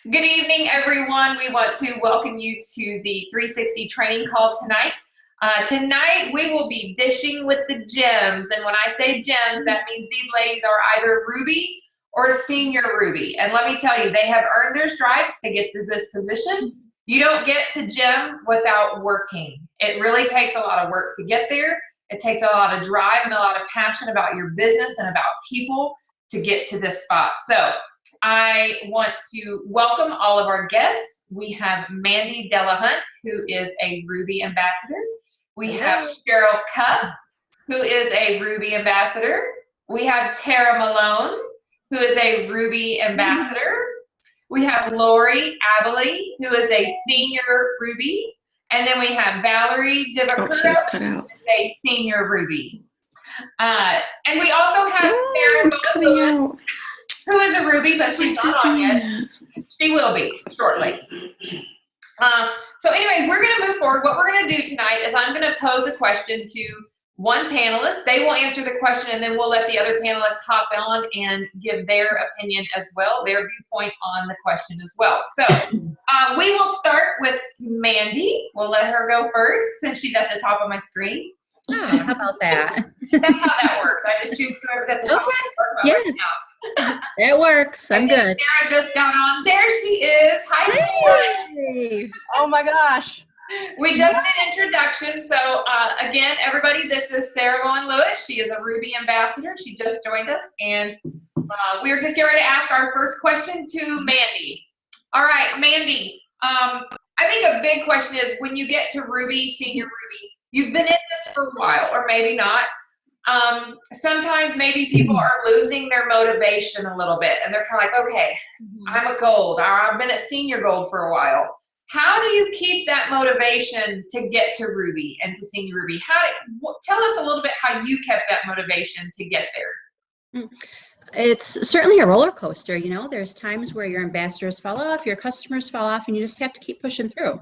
Good evening, everyone. We want to welcome you to the 360 training call tonight. Tonight, we will be dishing with the gems. And when I say gems, that means these ladies are either Ruby or Senior Ruby. And let me tell you, they have earned their stripes to get to this position. You don't get to gem without working. It really takes a lot of work to get there. It takes a lot of drive and a lot of passion about your business and about people to get to this spot. So I want to welcome all of our guests. We have Mandy Delahunt, who is a Ruby ambassador. We have Cheryl Cuff, who is a Ruby ambassador. We have Tara Malone, who is a Ruby ambassador. We have Lori Abiley, who is a senior Ruby. And then we have Valerie Divakura, who is a senior Ruby. And we also have Sarah Lewis, who is a Ruby, but she's not on yet. She will be shortly. So anyway, we're going to move forward. What we're going to do tonight is I'm going to pose a question to one panelist. They will answer the question, and then we'll let the other panelists hop on and give their opinion as well, their viewpoint on the question as well. So we will start with Mandy. We'll let her go first since she's at the top of my screen. Oh, how about that? That's how that works. I just choose whoever's at the top. Okay. Yeah. It works. I'm good. Sarah just got on. There she is. Hi, Sarah. Hey. Oh my gosh. We just did introduction. So again, everybody, this is Sarah Lowen Lewis. She is a Ruby ambassador. She just joined us, and we are just getting ready to ask our first question to Mandy. All right, Mandy. I think a big question is when you get to Ruby, Senior Ruby, you've been in this for a while, or maybe not. Sometimes maybe people are losing their motivation a little bit, and they're kind of like, okay, I'm a gold, or I've been at senior gold for a while. How do you keep that motivation to get to Ruby and to Senior Ruby? Tell us a little bit how you kept that motivation to get there. It's certainly a roller coaster. You know, there's times where your ambassadors fall off, your customers fall off, and you just have to keep pushing through.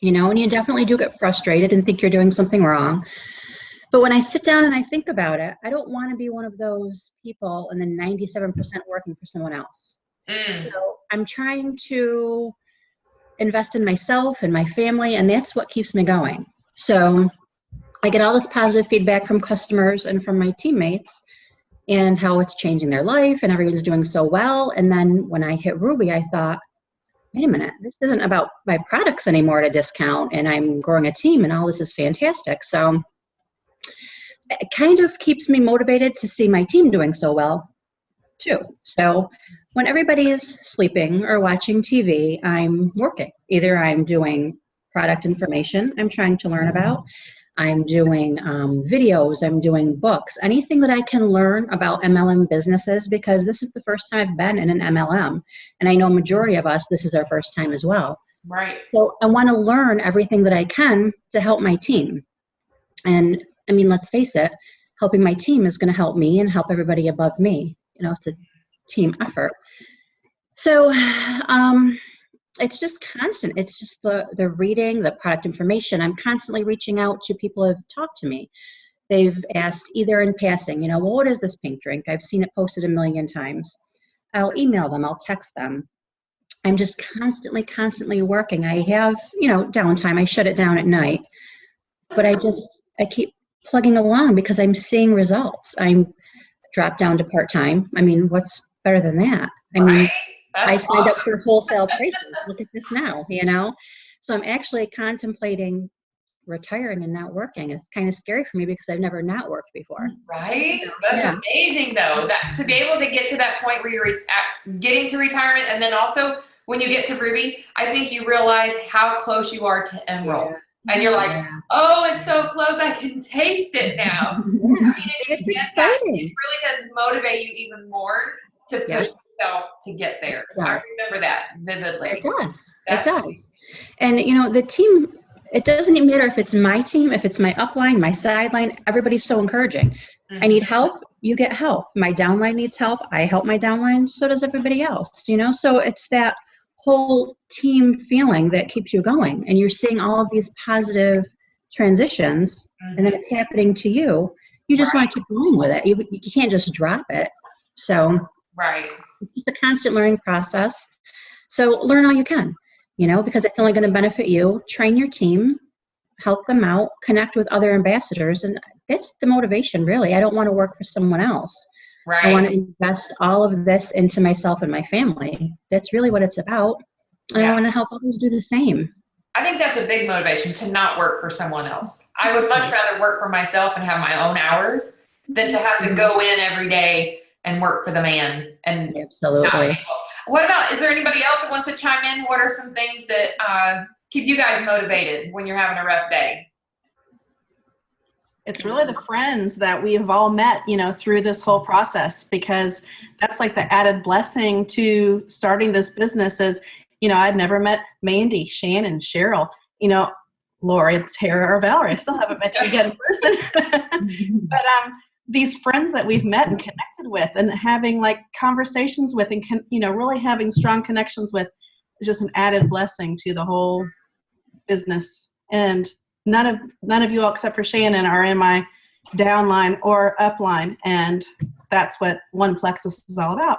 You know, and you definitely do get frustrated and think you're doing something wrong. But when I sit down and I think about it, I don't want to be one of those people and then 97% working for someone else. So I'm trying to invest in myself and my family, and that's what keeps me going. So I get all this positive feedback from customers and from my teammates and how it's changing their life and everyone's doing so well. And then when I hit Ruby, I thought, wait a minute, this isn't about my products anymore at a discount, and I'm growing a team and all this is fantastic. So it kind of keeps me motivated to see my team doing so well too. So when everybody is sleeping or watching TV, I'm working. Either I'm doing product information I'm trying to learn about, I'm doing videos, I'm doing books, anything that I can learn about MLM businesses, because this is the first time I've been in an MLM, and I know majority of us, this is our first time as well. Right. So I want to learn everything that I can to help my team. And I mean, let's face it, helping my team is going to help me and help everybody above me. You know, it's a team effort. So it's just constant. It's just the reading, the product information. I'm constantly reaching out to people who have talked to me. They've asked either in passing, you know, well, what is this pink drink? I've seen it posted a million times. I'll email them. I'll text them. I'm just constantly working. I have, you know, downtime. I shut it down at night. But I keep plugging along because I'm seeing results. I'm dropped down to part-time. I mean, what's better than that? I mean, I signed up for wholesale prices. Look at this now, you know? So I'm actually contemplating retiring and not working. It's kind of scary for me because I've never not worked before. Right? That's amazing, though. That to be able to get to that point where you're getting to retirement, and then also when you get to Ruby, I think you realize how close you are to Emerald. Yeah. And you're like, oh, it's so close, I can taste it now. I mean, it's exciting. It really does motivate you even more to push yourself to get there. I remember that vividly. It does. It does. And, you know, the team, it doesn't even matter if it's my team, if it's my upline, my sideline, everybody's so encouraging. I need help, you get help. My downline needs help, I help my downline, so does everybody else, you know? So it's that whole team feeling that keeps you going, and you're seeing all of these positive transitions, and then it's happening to you. You just want to keep going with it. You can't just drop it. So it's just a constant learning process. So learn all you can, because it's only going to benefit you. Train your team, help them out, connect with other ambassadors. And that's the motivation, really. I don't want to work for someone else. Right. I want to invest all of this into myself and my family. That's really what it's about. And I want to help others do the same. I think that's a big motivation, to not work for someone else. I would much rather work for myself and have my own hours than to have to go in every day and work for the man. And absolutely. What about, is there anybody else that wants to chime in? What are some things that keep you guys motivated when you're having a rough day? It's really the friends that we have all met, through this whole process, because that's like the added blessing to starting this business is, I'd never met Mandy, Shannon, Cheryl, Lori, Tara, or Valerie. I still haven't met you again in person. But these friends that we've met and connected with and having like conversations with and, really having strong connections with is just an added blessing to the whole business. And none of you all except for Shannon are in my downline or upline, and that's what One Plexus is all about.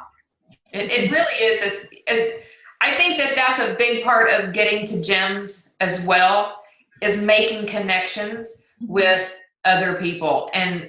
It really is. I think that's a big part of getting to GEMS as well, is making connections with other people, and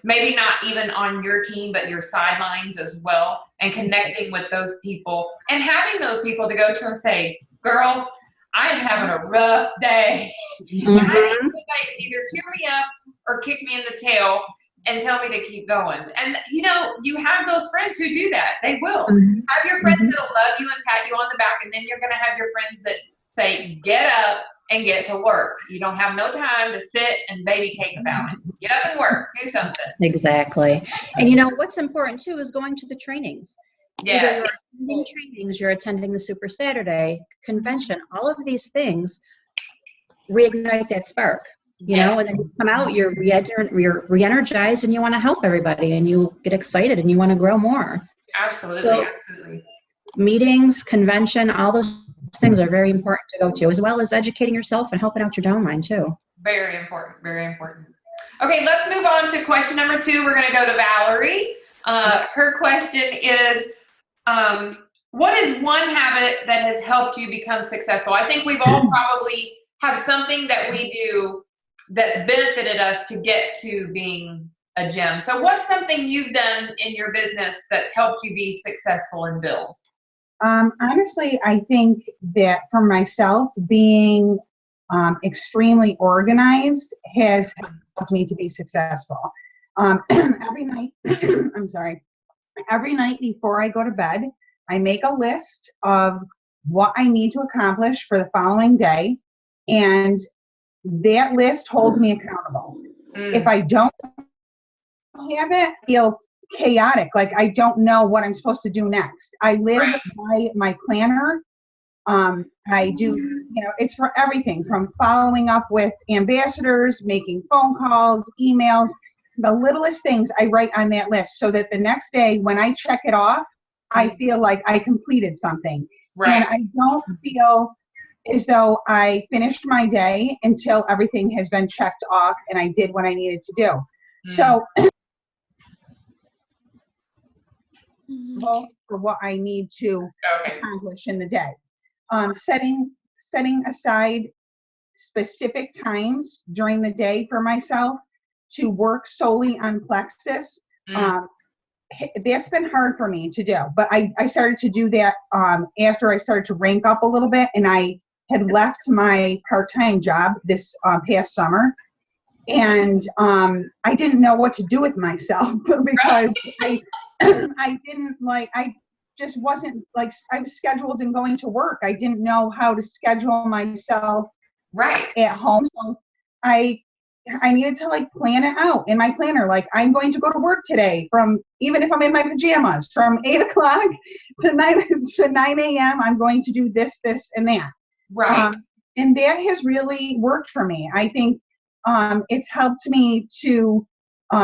maybe not even on your team, but your sidelines as well, and connecting with those people and having those people to go to and say, girl, I'm having a rough day. And I need somebody to either cheer me up or kick me in the tail and tell me to keep going. And you have those friends who do that. They will. Have your friends that'll love you and pat you on the back, and then you're going to have your friends that say, get up and get to work. You don't have no time to sit and baby cake about it. Get up and work. Do something. Exactly. And what's important too is going to the trainings. Yes. Either you're attending trainings, you're attending the Super Saturday convention, all of these things reignite that spark, and then you come out, you're re-energized, and you want to help everybody, and you get excited, and you want to grow more. Absolutely, so, absolutely. Meetings, convention, all those things are very important to go to, as well as educating yourself and helping out your downline too. Very important, very important. Okay, let's move on to question number 2. We're going to go to Valerie. Her question is, what is one habit that has helped you become successful? I think we've all probably have something that we do that's benefited us to get to being a gem. So what's something you've done in your business that's helped you be successful and build? Honestly, I think that for myself, being extremely organized has helped me to be successful. Every night, every night before I go to bed, I make a list of what I need to accomplish for the following day, and that list holds me accountable. If I don't have it, I feel chaotic, like I don't know what I'm supposed to do next. I live by my planner. I do, it's for everything from following up with ambassadors, making phone calls, emails, the littlest things I write on that list, so that the next day when I check it off, I feel like I completed something. And I don't feel as though I finished my day until everything has been checked off and I did what I needed to do. So for what I need to accomplish in the day. Setting aside specific times during the day for myself to work solely on Plexus. That's been hard for me to do, but I started to do that after I started to rank up a little bit, and I had left my part-time job this past summer, and I didn't know what to do with myself because I didn't I just wasn't I was scheduled and going to work. I didn't know how to schedule myself at home, so I needed to plan it out in my planner. I'm going to go to work today even if I'm in my pajamas, from 8 o'clock to 9 a.m. I'm going to do this, and that. And that has really worked for me. I think it's helped me to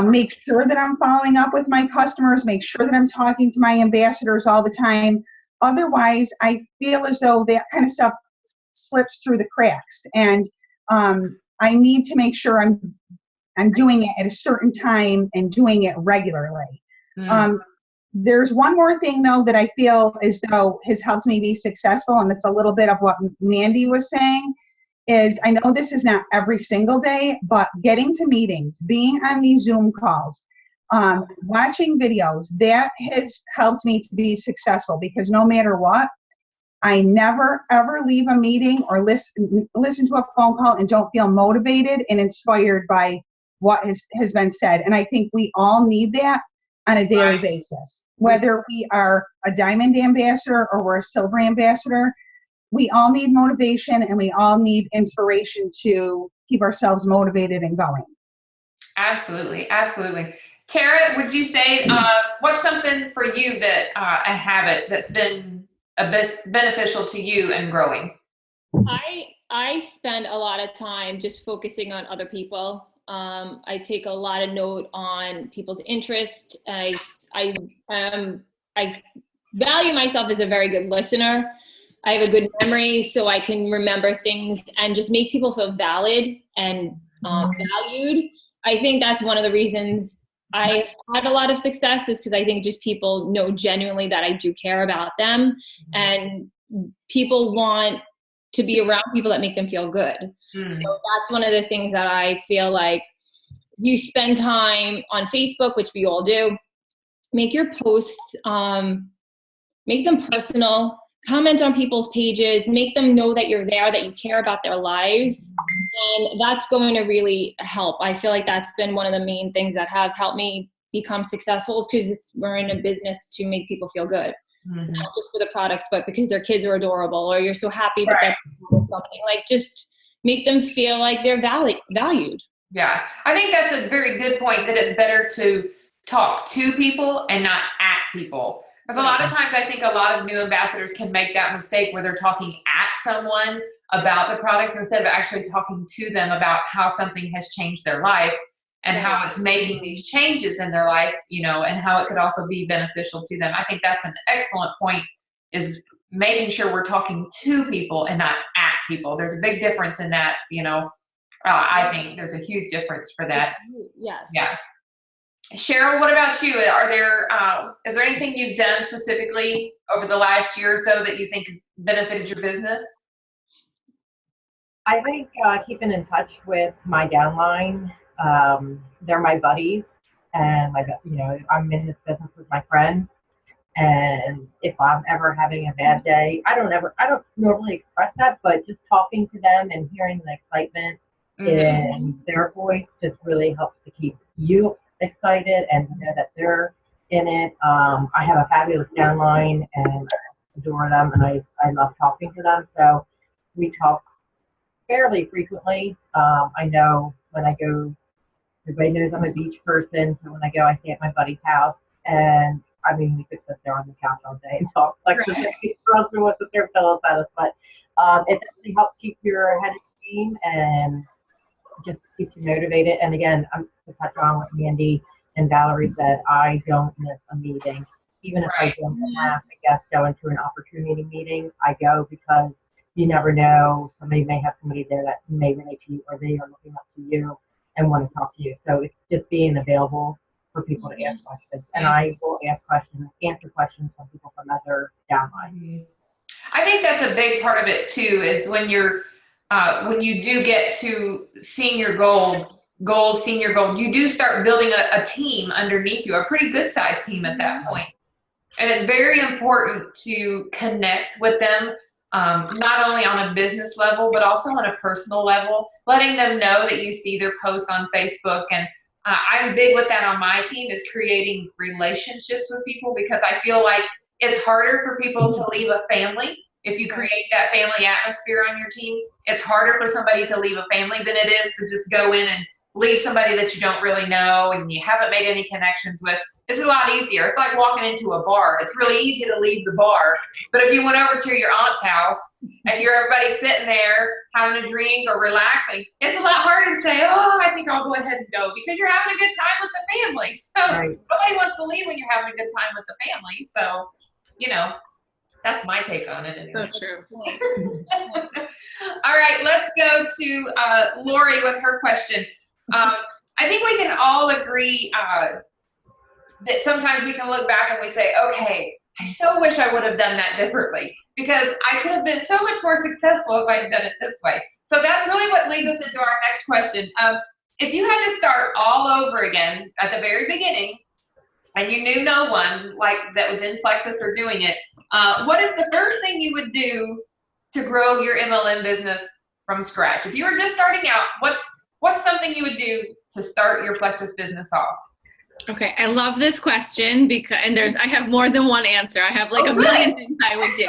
make sure that I'm following up with my customers, make sure that I'm talking to my ambassadors all the time. Otherwise, I feel as though that kind of stuff slips through the cracks, and I need to make sure I'm doing it at a certain time and doing it regularly. There's one more thing though that I feel as though has helped me be successful, and it's a little bit of what Mandy was saying, is I know this is not every single day, but getting to meetings, being on these Zoom calls, watching videos, that has helped me to be successful, because no matter what, I never ever leave a meeting or listen to a phone call and don't feel motivated and inspired by what has been said. And I think we all need that on a daily basis. Whether we are a diamond ambassador or we're a silver ambassador, we all need motivation and we all need inspiration to keep ourselves motivated and going. Absolutely, absolutely. Tara, would you say what's something for you that a habit that's been beneficial to you and growing? I spend a lot of time just focusing on other people. I take a lot of note on people's interest. I value myself as a very good listener. I have a good memory, so I can remember things and just make people feel valid and valued. I think that's one of the reasons I had a lot of success, is because I think just people know genuinely that I do care about them, and people want to be around people that make them feel good. So that's one of the things that I feel like. You spend time on Facebook, which we all do. Make your posts, make them personal, comment on people's pages, make them know that you're there, that you care about their lives. And that's going to really help. I feel like that's been one of the main things that have helped me become successful, because we're in a business to make people feel good. Not just for the products, but because their kids are adorable, or you're so happy that they're doing something. Like, just make them feel like they're valued. Yeah, I think that's a very good point, that it's better to talk to people and not at people. Because a lot of times I think a lot of new ambassadors can make that mistake where they're talking at someone about the products instead of actually talking to them about how something has changed their life and how it's making these changes in their life, you know, and how it could also be beneficial to them. I think that's an excellent point, is making sure we're talking to people and not at people. There's a big difference in that, you know. I think there's a huge difference for that. Yes. Yeah. Cheryl, what about you? Is there anything you've done specifically over the last year or so that you think has benefited your business? I think keeping in touch with my downline. They're my buddies, and I'm in this business with my friends. And if I'm ever having a bad day, I don't normally express that, but just talking to them and hearing the excitement in their voice just really helps to keep you excited and know that they're in it. I have a fabulous downline and I adore them, and I love talking to them. So we talk fairly frequently. I know when I go, everybody knows I'm a beach person, so when I go, I stay at my buddy's house, and I mean, we could sit there on the couch all day and talk like girls who want to their pillows at us, but it definitely helps keep your head in the game and just keeps you motivated. And again, I'm to touch on what Mandy and Valerie said, I don't miss a meeting. Even if I don't have a guest go into an opportunity meeting, I go, because you never know, somebody may have somebody there that may relate to you, or they are looking up to you and want to talk to you. So it's just being available for people to ask questions. And I will answer questions from people from other downlines. I think that's a big part of it too, is when you do get to senior gold, you do start building a team underneath you, a pretty good sized team at that point. And it's very important to connect with them, not only on a business level, but also on a personal level, letting them know that you see their posts on Facebook. And I'm big with that on my team, is creating relationships with people, because I feel like it's harder for people to leave a family. If you create that family atmosphere on your team, it's harder for somebody to leave a family than it is to just go in and leave somebody that you don't really know and you haven't made any connections with. It's a lot easier. It's like walking into a bar. It's really easy to leave the bar. But if you went over to your aunt's house and everybody sitting there having a drink or relaxing, it's a lot harder to say, oh, I think I'll go ahead and go, because you're having a good time with the family. So nobody wants to leave when you're having a good time with the family. So, that's my take on it anyway. So true. All right, let's go to Lori with her question. I think we can all agree that sometimes we can look back and we say, okay, I so wish I would have done that differently because I could have been so much more successful if I had done it this way. So that's really what leads us into our next question. If you had to start all over again at the very beginning and you knew no one like that was in Plexus or doing it, what is the first thing you would do to grow your MLM business from scratch? If you were just starting out, what's something you would do to start your Plexus business off? Okay, I love this question because, and I have more than one answer. I have like a million things I would do.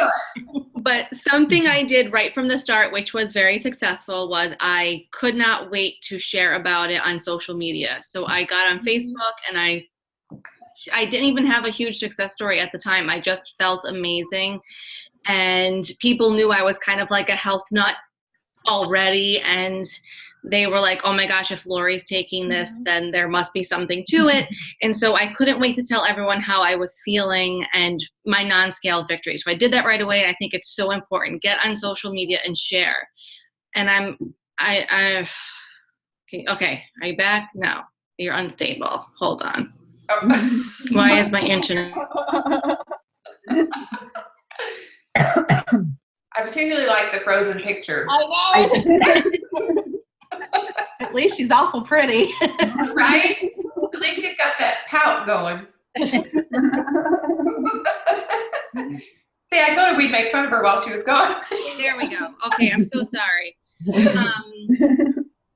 But something I did right from the start, which was very successful, was I could not wait to share about it on social media. So I got on Facebook, and I didn't even have a huge success story at the time. I just felt amazing. And people knew I was kind of like a health nut already. And they were like, oh my gosh, if Lori's taking this, then there must be something to it. And so I couldn't wait to tell everyone how I was feeling and my non-scale victories. So I did that right away. And I think it's so important. Get on social media and share. And okay, are you back? No, you're unstable. Hold on. Why is my internet? I particularly like the frozen picture. I know. At least she's awful pretty. Right? At least she's got that pout going. See, I told her we'd make fun of her while she was gone. There we go. Okay, I'm so sorry.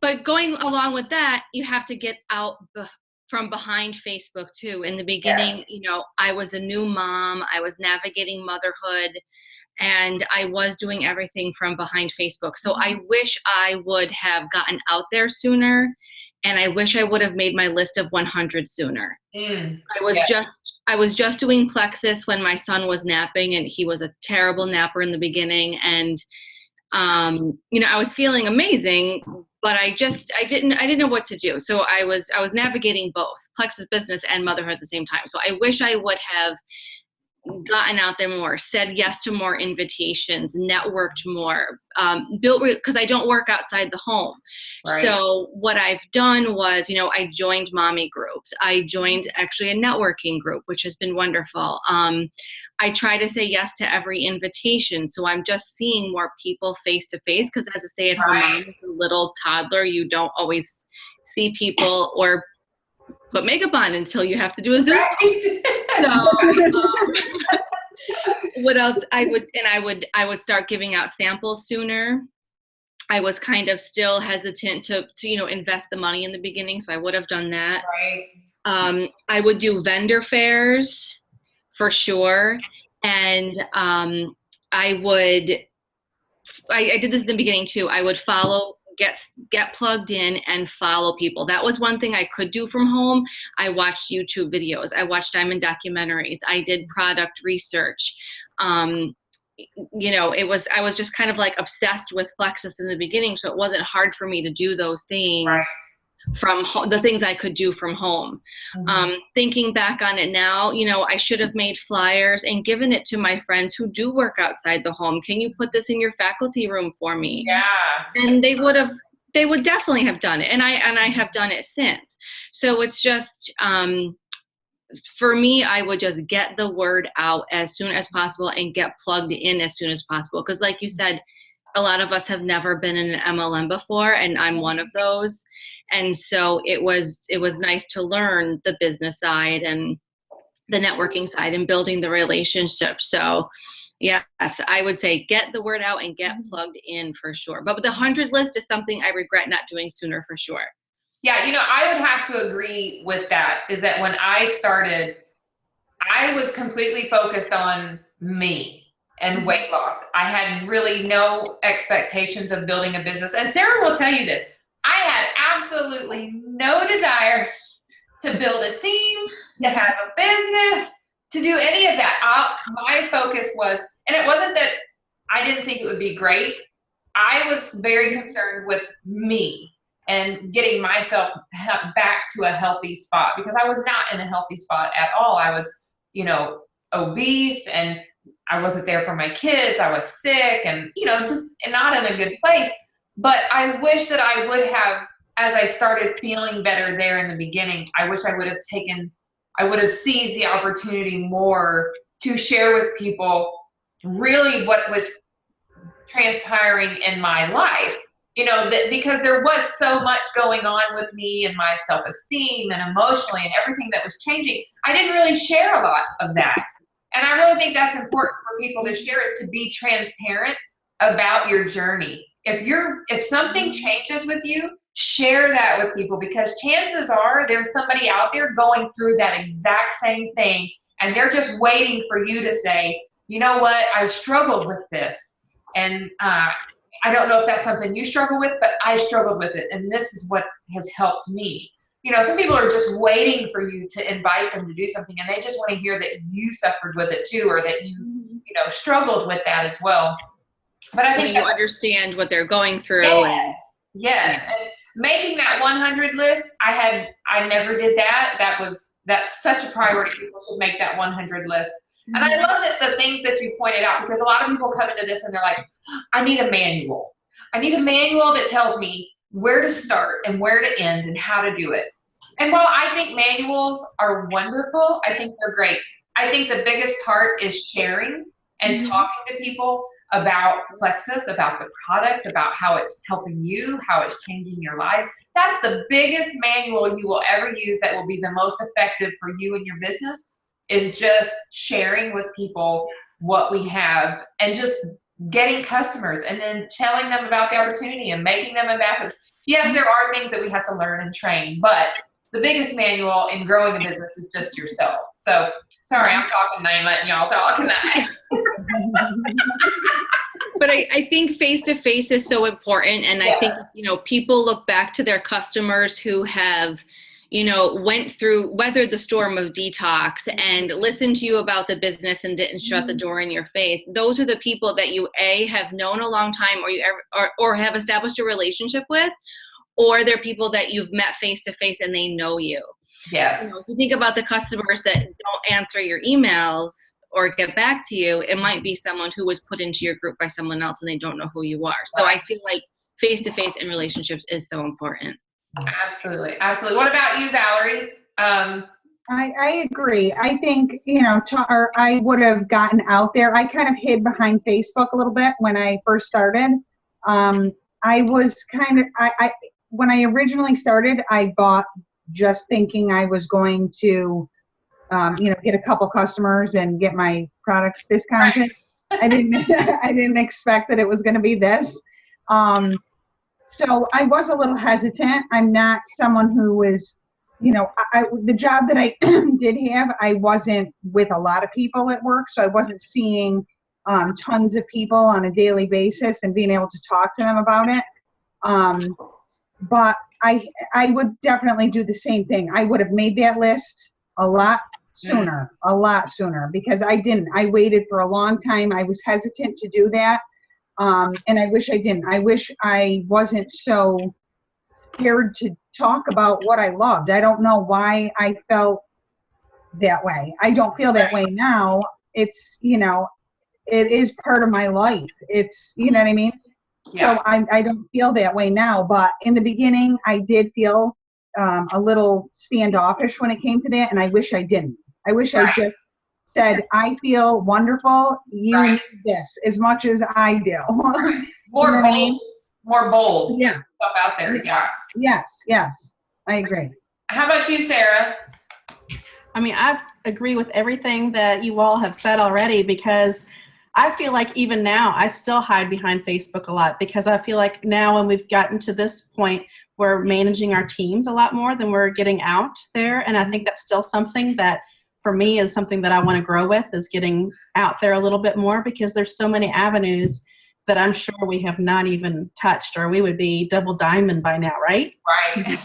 But going along with that, you have to get out from behind Facebook too. In the beginning, Yes. I was a new mom. I was navigating motherhood, and I was doing everything from behind Facebook. So I wish I would have gotten out there sooner, and I wish I would have made my list of 100 sooner. I was just doing Plexus when my son was napping, and he was a terrible napper in the beginning. And I was feeling amazing, but I didn't know what to do. So I was navigating both Plexus business and motherhood at the same time. So I wish I would have gotten out there more, said yes to more invitations, networked more, because I don't work outside the home. Right. So what I've done was, I joined mommy groups. I joined actually a networking group, which has been wonderful. I try to say yes to every invitation. So I'm just seeing more people face to face, because as a stay-at-home mom with a little toddler, you don't always see people or put makeup on until you have to do a Zoom. Right. So, what else? I would start giving out samples sooner. I was kind of still hesitant to invest the money in the beginning, so I would have done that. Right. I would do vendor fairs for sure, and I did this in the beginning too. I would follow. Get plugged in and follow people. That was one thing I could do from home. I watched YouTube videos. I watched diamond documentaries. I did product research. I was just kind of like obsessed with Plexus in the beginning, so it wasn't hard for me to do those things from the things I could do from home. Thinking back on it now, I should have made flyers and given it to my friends who do work outside the home. Can you put this in your faculty room for me? Yeah. And they would definitely have done it. And I have done it since. So it's just, for me, I would just get the word out as soon as possible and get plugged in as soon as possible. Because like you said, a lot of us have never been in an MLM before, and I'm one of those. And so it was nice to learn the business side and the networking side and building the relationship. So yes, I would say get the word out and get plugged in for sure. But the 100 list is something I regret not doing sooner for sure. Yeah, I would have to agree with that, is that when I started, I was completely focused on me and weight loss. I had really no expectations of building a business. And Sarah will tell you this. I had absolutely no desire to build a team, to have a business, to do any of that. My focus was, and it wasn't that I didn't think it would be great. I was very concerned with me and getting myself back to a healthy spot, because I was not in a healthy spot at all. I was, obese, and I wasn't there for my kids. I was sick and, just not in a good place. But I wish that I would have, as I started feeling better there in the beginning, I wish I would have taken I would have seized the opportunity more to share with people really what was transpiring in my life. That because there was so much going on with me and my self-esteem and emotionally and everything that was changing, I didn't really share a lot of that. And I really think that's important for people to share, is to be transparent about your journey. If something changes with you, share that with people, because chances are there's somebody out there going through that exact same thing, and they're just waiting for you to say, you know what, I struggled with this. And I don't know if that's something you struggle with, but I struggled with it, and this is what has helped me. Some people are just waiting for you to invite them to do something, and they just want to hear that you suffered with it too, or that you struggled with that as well. But I think you understand what they're going through. Yes. And making that 100 list, I never did that. That's such a priority. People should make that 100 list. And I love the things that you pointed out, because a lot of people come into this and they're like, I need a manual. I need a manual that tells me where to start and where to end and how to do it. And while I think manuals are wonderful, I think they're great. I think the biggest part is sharing and talking to people about Plexus, about the products, about how it's helping you, how it's changing your lives. That's the biggest manual you will ever use that will be the most effective for you and your business, is just sharing with people what we have and just getting customers and then telling them about the opportunity and making them ambassadors. Yes, there are things that we have to learn and train, but the biggest manual in growing a business is just yourself. So, sorry, I'm talking, I ain't letting y'all talk tonight. But I think face-to-face is so important. And I think, people look back to their customers who have, weathered the storm of detox and listened to you about the business and didn't shut the door in your face. Those are the people that you, have known a long time, or have established a relationship with, or they're people that you've met face-to-face and they know you. Yes. If you think about the customers that don't answer your emails or get back to you, it might be someone who was put into your group by someone else and they don't know who you are. So I feel like face-to-face in relationships is so important. Absolutely. What about you, Valerie? I agree. I think, I would have gotten out there. I kind of hid behind Facebook a little bit when I first started. I was when I originally started, I bought just thinking I was going to, get a couple customers and get my products discounted. Right. I didn't expect that it was going to be this. So I was a little hesitant. I'm not someone who is, the job that I did have, I wasn't with a lot of people at work, so I wasn't seeing tons of people on a daily basis and being able to talk to them about it. But I would definitely do the same thing. I would have made that list a lot sooner, because I didn't. I waited for a long time. I was hesitant to do that. And I wish I didn't. I wish I wasn't so scared to talk about what I loved. I don't know why I felt that way. I don't feel that way now. It's, it is part of my life. It's, you know what I mean? Yeah. So I don't feel that way now, but in the beginning I did feel a little standoffish when it came to that, and I wish I didn't. I wish I just said, I feel wonderful, you need this as much as I do. More bold. More bold. Yeah. Stuff out there, yeah. Yes, I agree. How about you, Sarah? I mean, I agree with everything that you all have said already, because I feel like even now I still hide behind Facebook a lot, because I feel like now when we've gotten to this point, we're managing our teams a lot more than we're getting out there. And I think that's still something that for me is something that I want to grow with, is getting out there a little bit more, because there's so many avenues that I'm sure we have not even touched, or we would be double diamond by now, right? Right.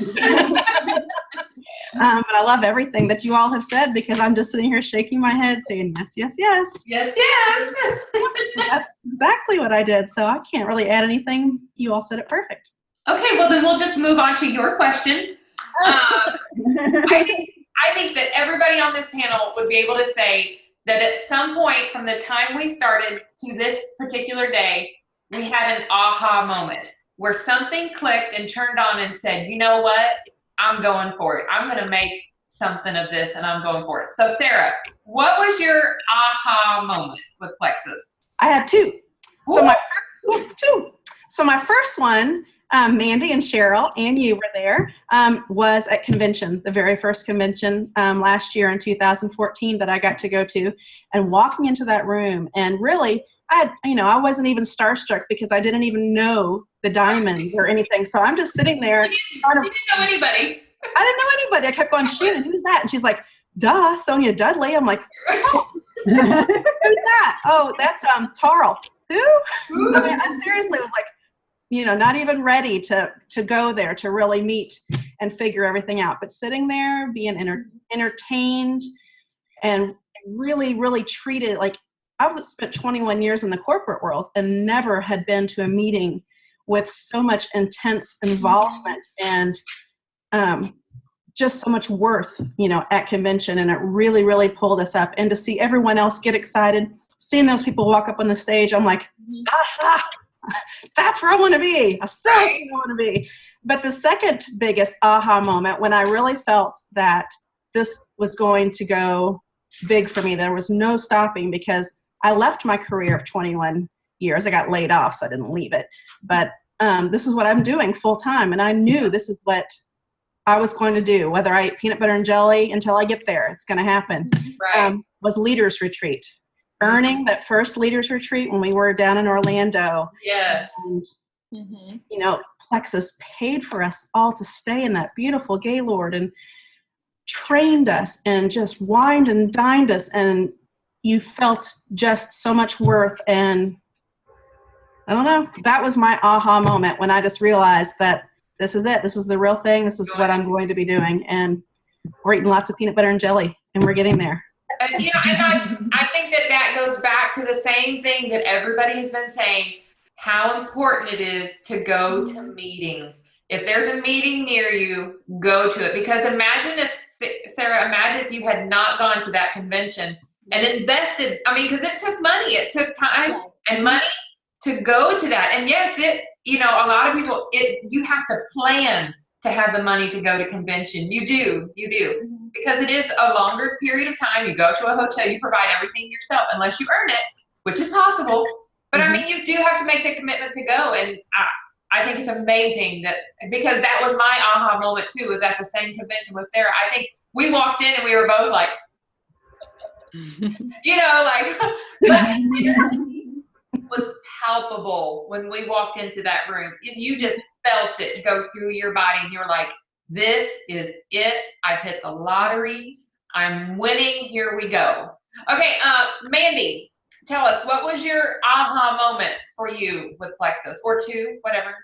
But I love everything that you all have said, because I'm just sitting here shaking my head saying, yes, yes, yes. Yes, yes. That's exactly what I did. So I can't really add anything. You all said it perfect. Okay, well then we'll just move on to your question. I think that everybody on this panel would be able to say that at some point from the time we started to this particular day, we had an aha moment where something clicked and turned on and said, you know what? I'm going for it. I'm going to make something of this and I'm going for it. So Sarah, what was your aha moment with Plexus? I had two. So my first one, Mandy and Cheryl and you were there, was at convention, the very first convention last year in 2014 that I got to go to, and walking into that room, and really I wasn't even starstruck because I didn't even know the Diamonds or anything. So I'm just sitting there. You didn't know anybody. I didn't know anybody. I kept going, Shannon, who's that? And she's like, duh, Sonia Dudley. I'm like, who's that? Oh, that's Tarl. Who? I mean, I seriously was like, not even ready to go there to really meet and figure everything out. But sitting there, being entertained and really, really treated like I've spent 21 years in the corporate world and never had been to a meeting with so much intense involvement and just so much worth, at convention. And it really, really pulled us up. And to see everyone else get excited, seeing those people walk up on the stage, I'm like, aha, that's where I want to be. That's where I want to be. But the second biggest aha moment, when I really felt that this was going to go big for me, there was no stopping, because I left my career of 21 years. I got laid off, so I didn't leave it. But this is what I'm doing full time. And I knew this is what I was going to do, whether I eat peanut butter and jelly until I get there. It's going to happen. Right. Was Leaders Retreat. Earning that first Leaders Retreat when we were down in Orlando. Yes. And, Plexus paid for us all to stay in that beautiful Gaylord and trained us and just wined and dined us. And you felt just so much worth. And I don't know, that was my aha moment when I just realized that this is it. This is the real thing. This is what I'm going to be doing. And we're eating lots of peanut butter and jelly, and we're getting there. And, I think that goes back to the same thing that everybody has been saying, how important it is to go to meetings. If there's a meeting near you, go to it. Because imagine if you had not gone to that convention and invested, because it took money, it took time and money to go to that. And yes, a lot of people, you have to plan to have the money to go to convention. You do. Because it is a longer period of time. You go to a hotel, you provide everything yourself, unless you earn it, which is possible. But you do have to make the commitment to go. And I think it's amazing because that was my aha moment too, was at the same convention with Sarah. I think we walked in and we were both like, it was palpable when we walked into that room. You just felt it go through your body, and you're like, this is it. I've hit the lottery. I'm winning. Here we go. Okay, Mandy, tell us, what was your aha moment for you with Plexus, or two, whatever?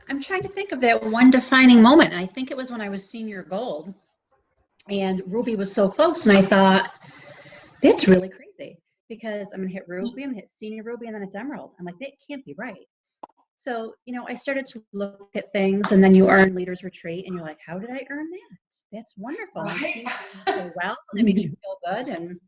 I'm trying to think of that one defining moment. I think it was when I was senior gold, and Ruby was so close, and I thought, that's really crazy, because I'm going to hit Ruby, I'm going to hit senior Ruby, and then it's Emerald. I'm like, that can't be right. So, I started to look at things, and then you earn Leaders Retreat, and you're like, how did I earn that? That's wonderful. Right. So well, and it makes you feel good. And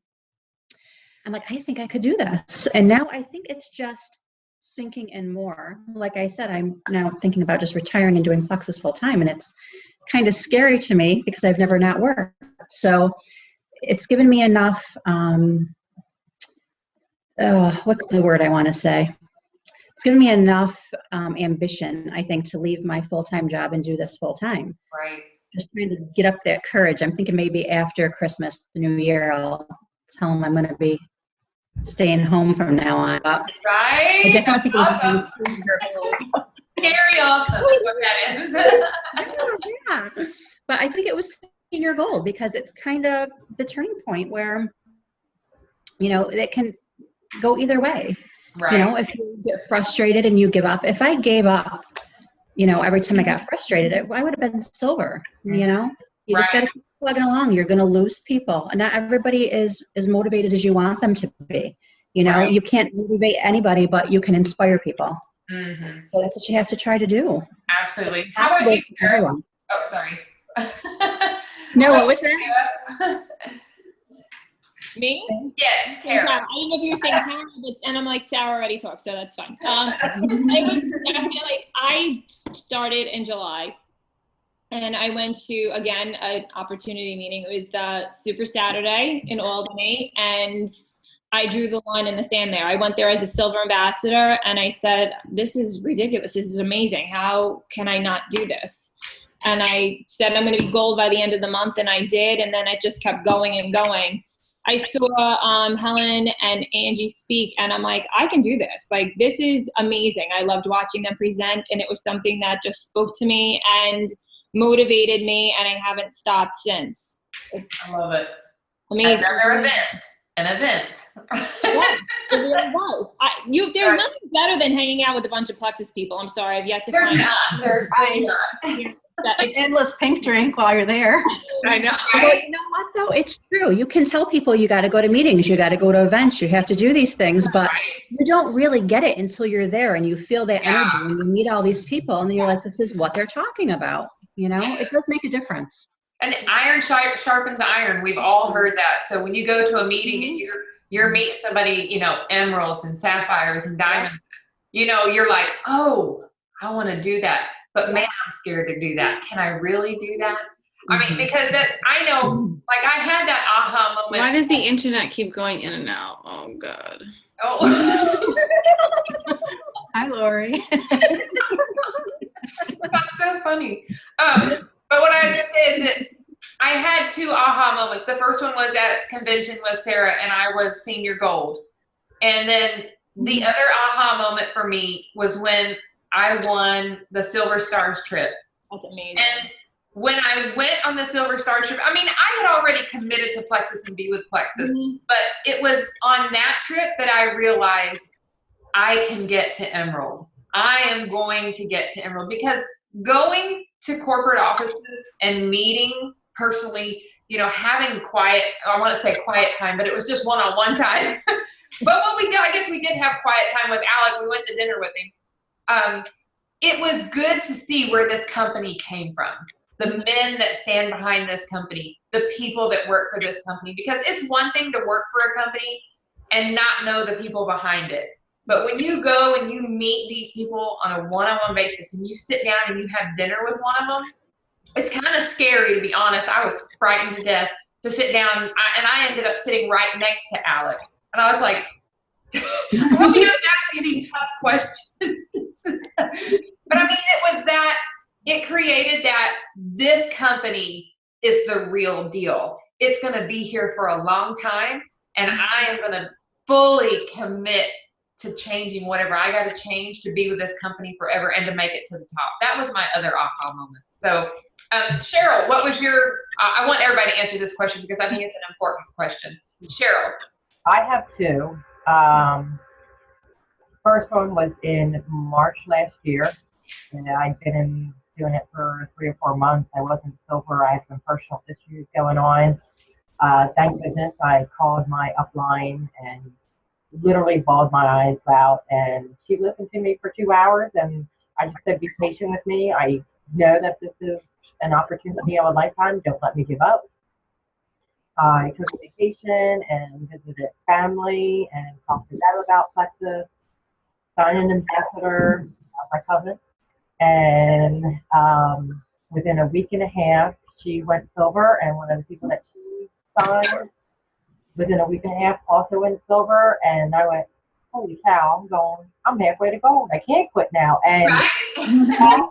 I'm like, I think I could do this. And now I think it's just sinking in more. Like I said, I'm now thinking about just retiring and doing Plexus full time, and it's kind of scary to me because I've never not worked. So it's given me enough, what's the word I want to say? It's given me enough ambition, I think, to leave my full-time job and do this full-time. Right. Just trying to get up that courage. I'm thinking maybe after Christmas, the new year, I'll tell them I'm going to be staying home from now on. But right? I definitely think Awesome. Very awesome is what that is. Yeah. But I think it was senior gold, because it's kind of the turning point where, it can go either way. Right. If you get frustrated and you give up. If I gave up, every time I got frustrated, I would have been silver. You just got to keep plugging along. You're going to lose people, and not everybody is as motivated as you want them to be. You can't motivate anybody, but you can inspire people. Mm-hmm. So that's what you have to try to do. Absolutely. How about you, Sarah? Oh, sorry. No, what was that? Me? Yes, Tara. I don't know if you're saying Tara, and I'm like, Sarah already talked, so that's fine. I started in July. And I went to, again, an opportunity meeting. It was the Super Saturday in Albany, and I drew the line in the sand there. I went there as a silver ambassador, and I said, this is ridiculous. This is amazing. How can I not do this? And I said, I'm going to be gold by the end of the month, and I did, and then it just kept going and going. I saw Helen and Angie speak, and I'm like, I can do this. Like, this is amazing. I loved watching them present, and it was something that just spoke to me and motivated me, and I haven't stopped since. I love it. Amazing. Another event. An event. Yeah, it really was. There's nothing better than hanging out with a bunch of Plexus people. I'm sorry, I've yet to They're find not. They're not. An endless pink drink while you're there. I know. Well, you know what though? It's true. You can tell people you got to go to meetings, you got to go to events, you have to do these things, but you don't really get it until you're there and you feel that energy and you meet all these people and then you're like, this is what they're talking about. You know, it does make a difference. And iron sharpens iron. We've all heard that. So when you go to a meeting and you're meeting somebody, you know, emeralds and sapphires and diamonds, you know, you're like, oh, I want to do that. But man, I'm scared to do that. Can I really do that? I mean, because I know, like I had that aha moment. Why does the internet keep going in and out? Oh, God. Oh. Hi, Lori. That's so funny. But what I was going to say is that I had two aha moments. The first one was at convention with Sarah, and I was senior gold. And then the other aha moment for me was when I won the Silver Stars trip. That's amazing. And when I went on the Silver Stars trip, I mean, I had already committed to Plexus and be with Plexus, but it was on that trip that I realized I can get to Emerald. I am going to get to Emerald because going to corporate offices and meeting personally, you know, having quiet, I want to say quiet time, but it was just one-on-one time. But what we did, I guess we did have quiet time with Alec. We went to dinner with him. It was good to see where this company came from, the men that stand behind this company, the people that work for this company, because it's one thing to work for a company and not know the people behind it. But when you go and you meet these people on a one-on-one basis and you sit down and you have dinner with one of them, it's kind of scary, to be honest. I was frightened to death to sit down, and I ended up sitting right next to Alec. And I was like, I hope he doesn't ask any tough questions. But I mean, it was that, it created that this company is the real deal. It's going to be here for a long time, and I am going to fully commit to changing whatever I got to change to be with this company forever and to make it to the top. That was my other aha moment. So, Cheryl, what was your, I want everybody to answer this question because I think it's an important question. Cheryl. I have two. First one was in March last year, and I've been doing it for 3 or 4 months. I wasn't sober. I had some personal issues going on. Thank goodness I called my upline and literally bawled my eyes out, and she listened to me for 2 hours, and I just said, be patient with me. I know that this is an opportunity of a lifetime. Don't let me give up. I took a vacation and visited family and talked to them about Plexus, signed an ambassador, my cousin, and within a week and a half, she went silver, and one of the people that she signed within a week and a half also went silver, and I went, holy cow, I'm halfway to gold. I can't quit now. And talk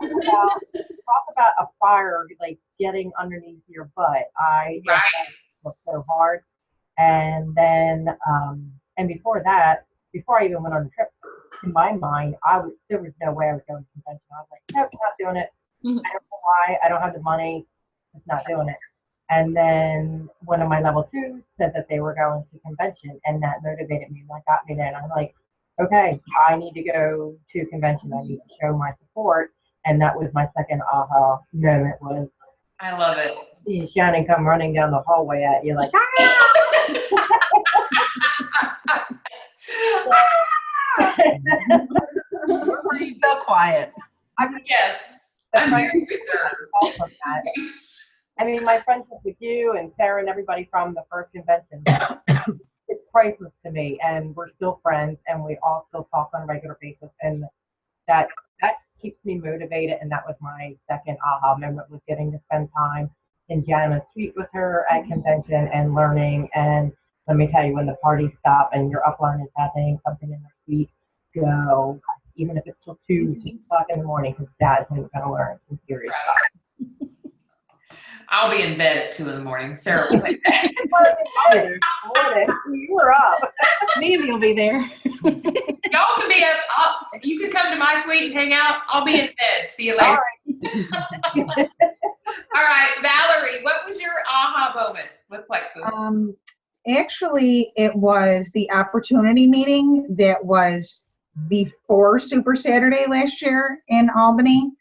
about a fire like getting underneath your butt. I worked so hard. And then, and before that, before I even went on the trip, in my mind, there was no way I was going to convention. I was like, nope, not doing it. I don't know why. I don't have the money. Just not doing it. And then one of my level 2s said that they were going to convention, and that motivated me. That got me there. And I'm like, okay, I need to go to convention. I need to show my support. And that was my second aha moment. Was I love it. See Shannon come running down the hallway at you like, Were you so quiet? I mean, Yes, I'm very reserved. I mean, my friendship with you and Sarah and everybody from the first convention, it's priceless to me, and we're still friends, and we all still talk on a regular basis, and that keeps me motivated. And that was my second aha moment, was getting to spend time in Jana Suite with her at convention and learning. And let me tell you, when the parties stop and your upline is having something in the suite, go, even if it's till 2 o'clock in the morning, because that is when you're going to learn some serious stuff. I'll be in bed at 2 in the morning. Sarah will take that. You were up. Maybe will be there. Y'all can be up. You can come to my suite and hang out. I'll be in bed. See you later. All right. All right, Valerie, what was your aha moment with Plexus? Actually, it was the opportunity meeting that was before Super Saturday last year in Albany.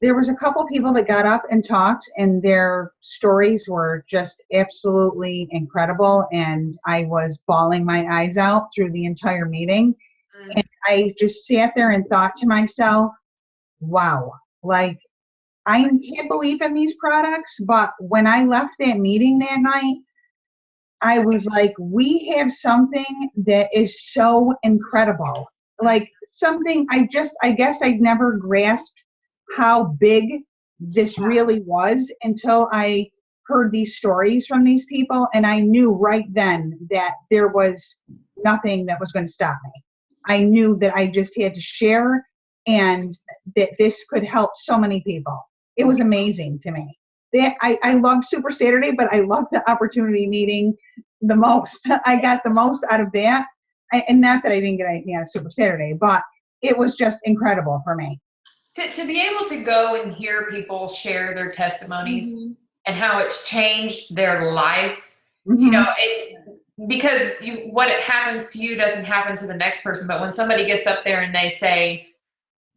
There was a couple people that got up and talked, and their stories were just absolutely incredible, and I was bawling my eyes out through the entire meeting. And I just sat there and thought to myself, wow, like, I can't believe in these products, but when I left that meeting that night, I was like, we have something that is so incredible. Like, something I guess I'd never grasped how big this really was until I heard these stories from these people, and I knew right then that there was nothing that was going to stop me. I knew that I just had to share, and that this could help so many people. It was amazing to me. I loved Super Saturday, but I loved the opportunity meeting the most. I got the most out of that. And not that I didn't get anything out of Super Saturday, but it was just incredible for me. To be able to go and hear people share their testimonies and how it's changed their life, you know, because what happens to you doesn't happen to the next person. But when somebody gets up there and they say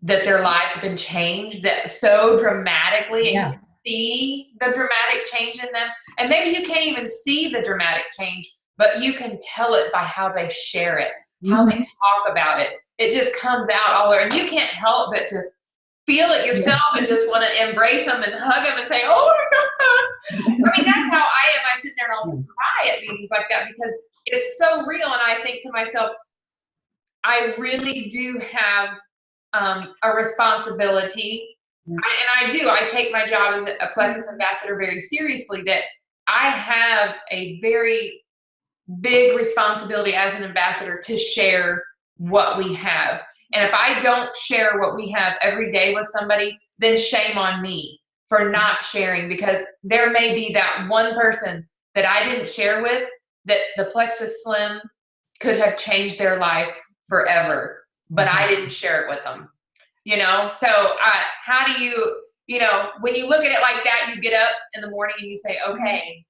that their lives have been changed that so dramatically, and you can see the dramatic change in them, and maybe you can't even see the dramatic change, but you can tell it by how they share it, how they talk about it. It just comes out all over, and you can't help but just feel it yourself and just want to embrace them and hug them and say, oh my God. I mean, that's how I am. I sit there and I'll just cry at meetings like that because it's so real. And I think to myself, I really do have a responsibility. I take my job as a Plexus ambassador very seriously, that I have a very big responsibility as an ambassador to share what we have. And if I don't share what we have every day with somebody, then shame on me for not sharing, because there may be that one person that I didn't share with that the Plexus Slim could have changed their life forever, but I didn't share it with them, you know? So how do you, you know, when you look at it like that, you get up in the morning and you say, okay,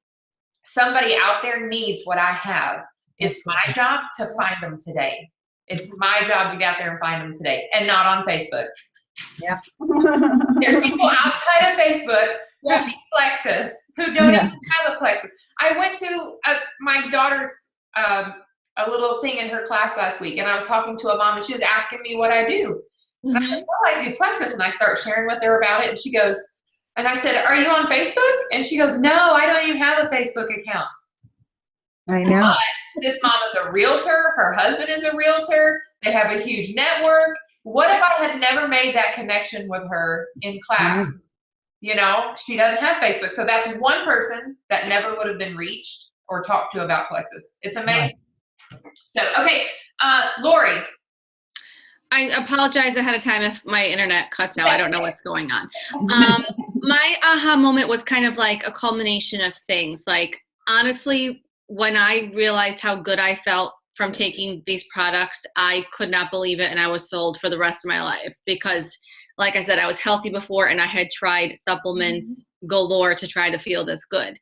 somebody out there needs what I have. It's my job to find them today. It's my job to get out there and find them today, and not on Facebook. Yeah. There's people outside of Facebook who need Plexus, who don't even have a Plexus. I went to my daughter's a little thing in her class last week, and I was talking to a mom, and she was asking me what I do. And I said, well, I do Plexus, and I start sharing with her about it, and she goes, and I said, are you on Facebook? And she goes, no, I don't even have a Facebook account. I know. But this mom is a realtor. Her husband is a realtor. They have a huge network. What if I had never made that connection with her in class? You know, she doesn't have Facebook. So that's one person that never would have been reached or talked to about Plexus. It's amazing. So, okay, Lori. I apologize ahead of time if my internet cuts out. I don't know what's going on. My aha moment was kind of like a culmination of things. Like, honestly, when I realized how good I felt from taking these products, I could not believe it, and I was sold for the rest of my life because, like I said, I was healthy before, and I had tried supplements galore to try to feel this good.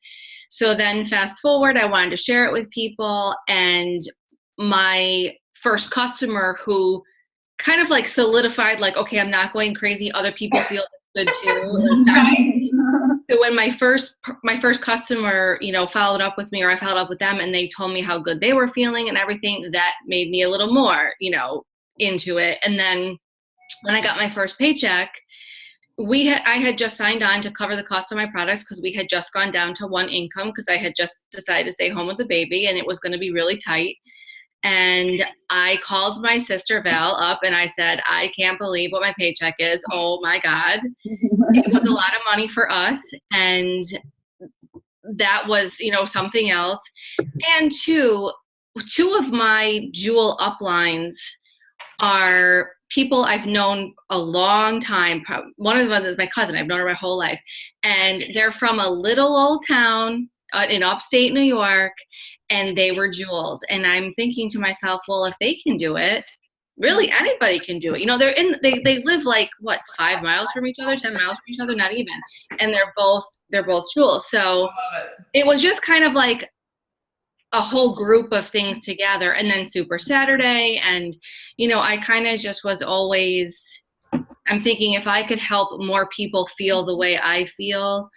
So then fast forward, I wanted to share it with people, and my first customer who kind of like solidified, like, okay, I'm not going crazy. Other people feel good too. So when my first customer, you know, followed up with me, or I followed up with them, and they told me how good they were feeling and everything, that made me a little more, you know, into it. And then when I got my first paycheck, I had just signed on to cover the cost of my products because we had just gone down to one income because I had just decided to stay home with the baby and it was going to be really tight. And I called my sister Val up and I said, I can't believe what my paycheck is. Oh my God. It was a lot of money for us. And that was, something else. And two of my jewel uplines are people I've known a long time. One of them is my cousin. I've known her my whole life. And they're from a little old town in upstate New York, and they were jewels. And I'm thinking to myself, well, if they can do it, really anybody can do it. They live like 5 miles from each other, 10 miles from each other, not even. And they're both jewels. So it was just kind of like a whole group of things together. And then Super Saturday, and I kind of just was always, I'm thinking if I could help more people feel the way I feel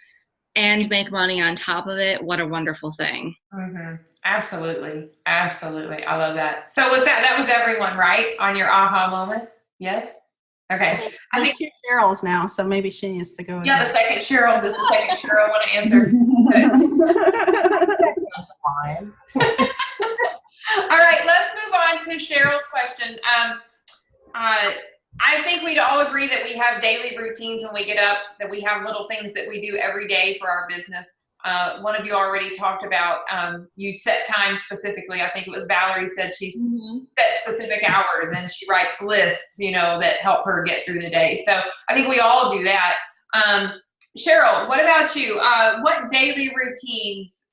and make money on top of it, what a wonderful thing. Mm-hmm. Absolutely. Absolutely. I love that. So that was everyone, right? On your aha moment? Yes? Okay. I There's think 2 Cheryls now, so maybe she needs to go. the second Cheryl. Does the second Cheryl want to answer? Fine. All right, let's move on to Cheryl's question. I think we'd all agree that we have daily routines when we get up, that we have little things that we do every day for our business. One of you already talked about, you set times specifically. I think it was Valerie said she's set specific hours and she writes lists, that help her get through the day. So I think we all do that. Cheryl, what about you? What daily routines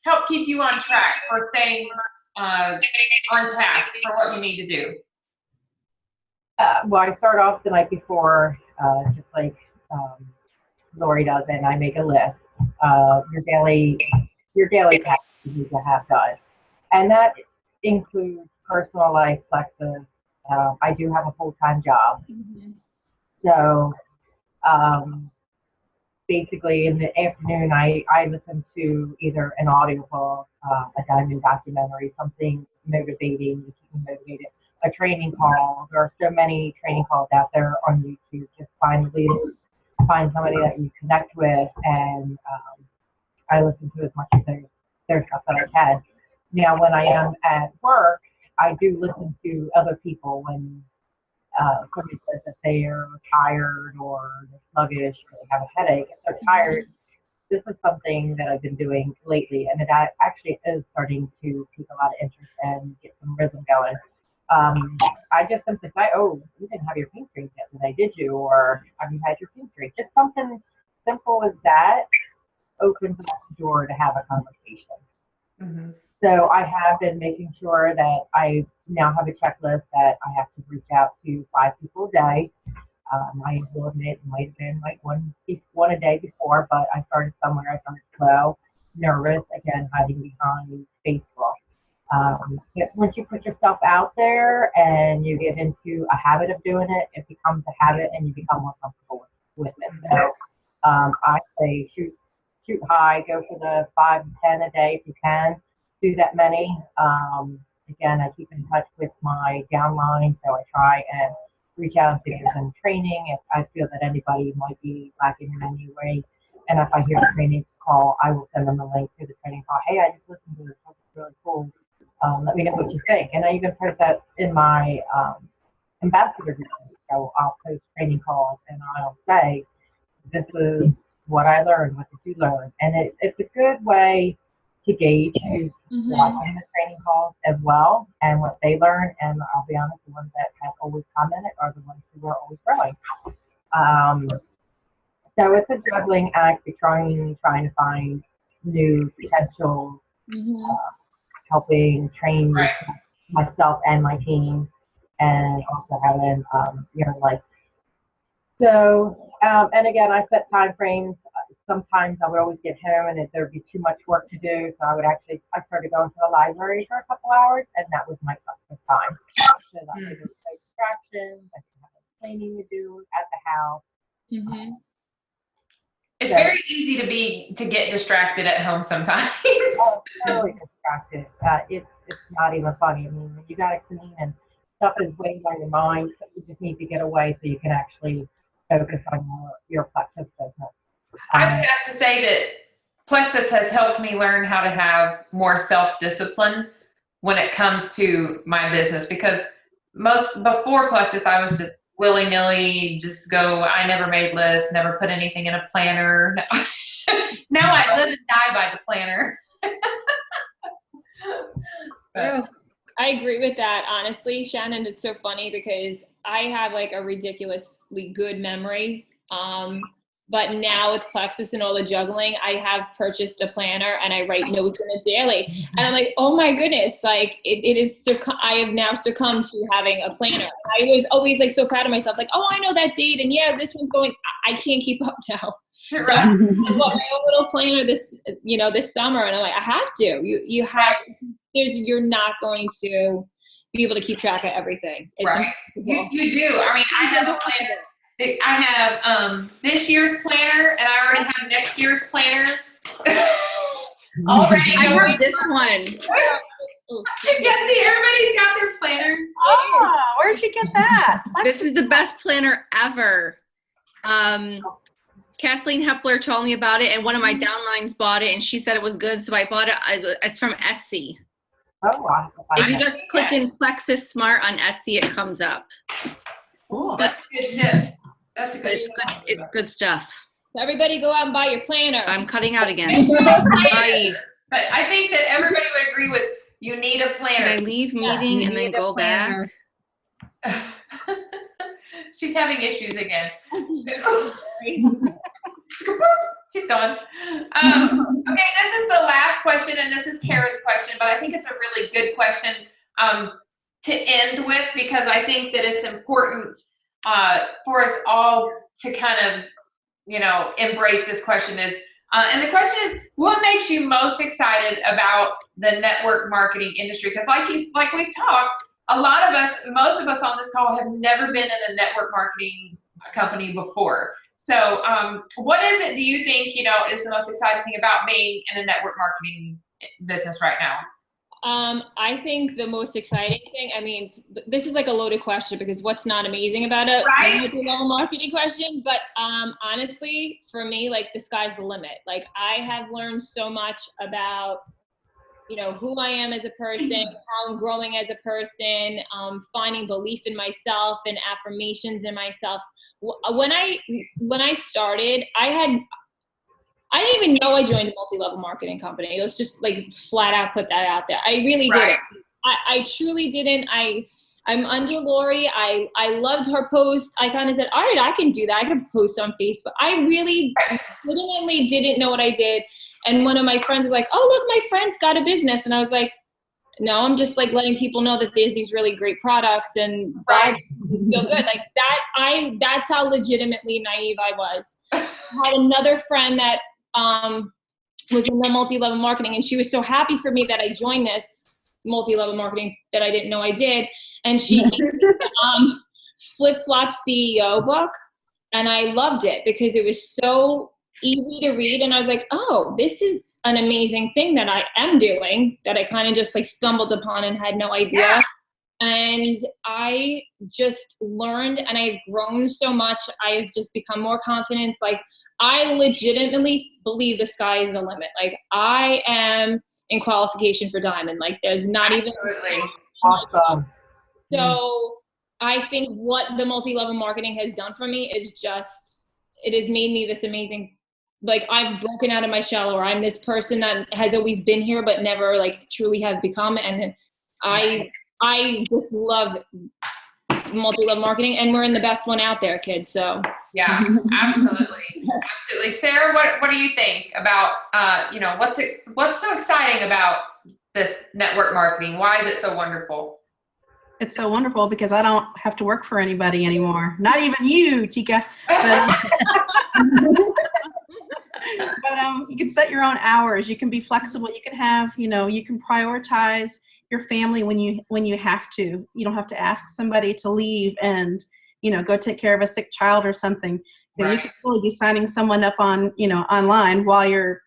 help keep you on track for staying on task for what you need to do? Well, I start off the night before, just like Lori does, and I make a list. Your daily tasks you need to have done, and that includes personal life, Plexus. I do have a full-time job, so basically in the afternoon I listen to either an audiobook, a diamond documentary, something motivating to keep me motivated, a training call. There are so many training calls out there on YouTube. Just find a leader, find somebody that you connect with, and I listen to as much as there's stuff that I can. Now, when I am at work, I do listen to other people when somebody says that they are tired or they're sluggish or they have a headache. If they're tired, this is something that I've been doing lately, and it actually is starting to pique a lot of interest and get some rhythm going. I just simply say, oh, you didn't have your pink drink yet today, did you? Or have you had your pink drink? Just something simple as that opens up the door to have a conversation. Mm-hmm. So I have been making sure that I now have a checklist that I have to reach out to 5 people a day. I will admit it might have been like one a day before, but I started somewhere. I started slow, nervous, again, hiding behind Facebook. Once you put yourself out there and you get into a habit of doing it, it becomes a habit and you become more comfortable with it. So I say shoot high, go for the 5 to 10 a day if you can. Do that many. Again, I keep in touch with my downline, so I try and reach out and see if there's any training, if I feel that anybody might be lacking in any way. And if I hear a training call, I will send them a link to the training call. Hey, I just listened to this. It's really cool. Let me know what you think. And I even put that in my ambassador group. So I'll post training calls and I'll say, this is what I learned. What did you learn? And it's a good way to gauge who's watching the training calls as well and what they learn. And I'll be honest, the ones that have always commented are the ones who are always growing. So it's a juggling act, trying to find new potential, helping train myself and my team, and also having your life. So, and again, I set time frames. Sometimes I would always get home and there'd be too much work to do, so I started going to the library for a couple hours, and that was my time. So that was no distractions. I didn't have cleaning to do at the house. It's very easy to get distracted at home sometimes. Oh, totally distracted. It's not even funny. I mean, when you got to clean and stuff is weighing on your mind, so you just need to get away so you can actually focus on your Plexus business. I would have to say that Plexus has helped me learn how to have more self-discipline when it comes to my business, because before Plexus, I was just willy-nilly, just go. I never made lists, never put anything in a planner. Now I live and die by the planner. But, I agree with that, honestly, Shannon. It's so funny because I have like a ridiculously good memory. But now with Plexus and all the juggling, I have purchased a planner and I write notes in it daily. And I'm like, oh my goodness, like I have now succumbed to having a planner. I was always like so proud of myself, like, oh, I know that date, and yeah, this one's going. I can't keep up now. So I bought my own little planner this summer, and I'm like, I have to. You have. You're not going to be able to keep track of everything. It's right. You do. I mean, I have a planner. I have this year's planner, and I already have next year's planner. Already. I have this one. Yeah, see, everybody's got their planner. Oh, where'd you get that? This is the best planner ever. Kathleen Hepler told me about it, and one of my downlines bought it, and she said it was good, so I bought it. It's from Etsy. Oh, wow. If you just click in Plexus Smart on Etsy, it comes up. Cool. That's a good tip. That's a But good it's good. It's good stuff. So everybody go out and buy your planner. I'm cutting out again. Bye. But I think that everybody would agree with you need a Can I planner. leave meeting and then go back? She's having issues again. She's gone. Okay, this is the last question, and this is Tara's question, but I think it's a really good question to end with, because I think that it's important for us all to kind of, embrace this question is, and the question is, what makes you most excited about the network marketing industry? Because like we've talked, most of us on this call have never been in a network marketing company before. So what is it, do you think, is the most exciting thing about being in a network marketing business right now? I think the most exciting thing, I mean, this is like a loaded question because what's not amazing about it? Right. Multi-level marketing question, but honestly, for me, like the sky's the limit. Like I have learned so much about, who I am as a person, how I'm growing as a person, finding belief in myself and affirmations in myself. When I started, I didn't even know I joined a multi-level marketing company. Let's just like flat out put that out there. I really didn't. I truly didn't. I'm under Lori. I loved her posts. I kind of said, all right, I can do that. I can post on Facebook. I really legitimately didn't know what I did. And one of my friends was like, oh, look, my friend's got a business. And I was like, no, I'm just like letting people know that there's these really great products and I feel good. Like that's how legitimately naive I was. I had another friend that was in the multi-level marketing, and she was so happy for me that I joined this multi-level marketing that I didn't know I did. And she gave me the Flip-Flop CEO book, and I loved it because it was so easy to read, and I was like, oh, this is an amazing thing that I am doing that I kind of just like stumbled upon and had no idea. Yeah. And I just learned, and I've grown so much. I've just become more confident. Like I legitimately believe the sky is the limit. Like I am in qualification for Diamond. Like there's not Absolutely. Even Awesome. So I think what the multi-level marketing has done for me is just, it has made me this amazing, like I've broken out of my shell, or I'm this person that has always been here but never like truly have become. And I just love multi-level marketing, and we're in the best one out there, kids. So yeah, absolutely. Absolutely. Sarah, what do you think about, what's so exciting about this network marketing? Why is it so wonderful? It's so wonderful because I don't have to work for anybody anymore. Not even you, Chica. But, you can set your own hours. You can be flexible. You can have, you can prioritize your family when you have to. You don't have to ask somebody to leave and, go take care of a sick child or something. You can really be signing someone up on, online while you're